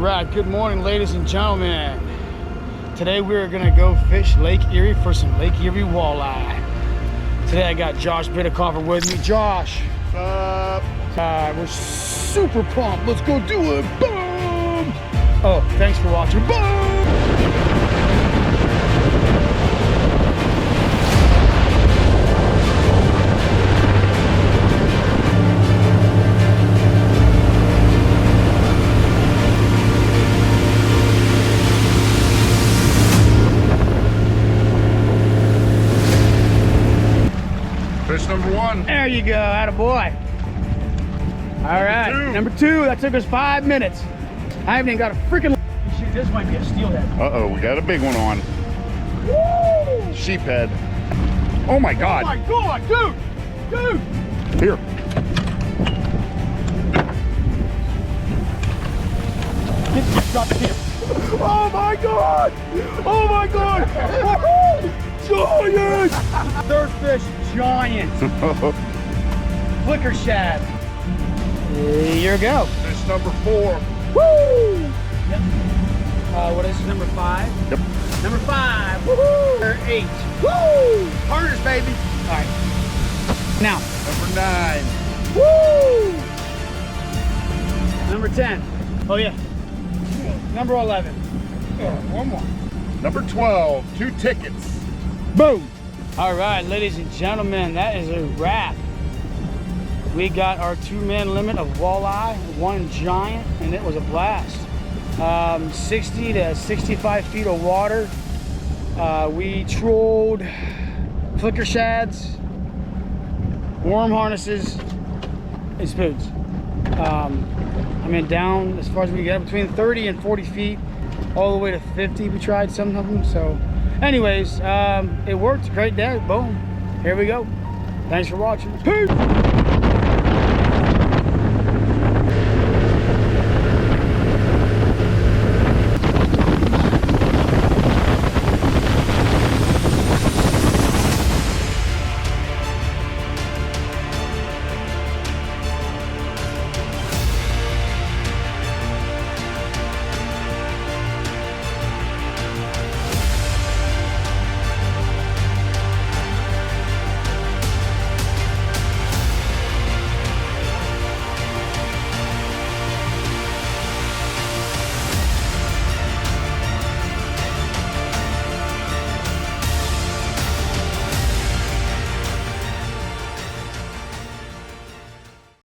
right, good morning, ladies and gentlemen. Today we're gonna go fish Lake Erie for some Lake Erie walleye. Today I got Josh Bittercover with me. Josh, What's up? we're super pumped. Let's go do it. Boom! Oh, thanks for watching. Boom! Fish number one. There you go, attaboy. All right, number two. That took us 5 minutes. I haven't even got a freaking. Shoot, this might be a steelhead. Uh-oh, we got a big one on. Woo! Sheephead. Oh my God. Oh my God, dude! Dude! Here. Drop the camp. Oh my God! Oh my God! Giant! Third fish, giant. Flicker shad. Here we go. Fish number four. Woo! Yep. What is number five? Yep. Number five. Woohoo! Number 8. Woo! Partners, baby. All right. Now. Number 9. Woo! Number 10. Oh yeah. Number 11. One more. Number 12. 2 tickets. Boom! All right, ladies and gentlemen, that is a wrap. We got our 2-man limit of walleye, 1 giant, and it was a blast. 60 to 65 feet of water. We trolled flicker shads, worm harnesses, and spoons. I mean, down as far as we get, between 30 and 40 feet, all the way to 50. We tried some of them, so. Anyways, it worked. Great day. Boom. Here we go. Thanks for watching. Peace.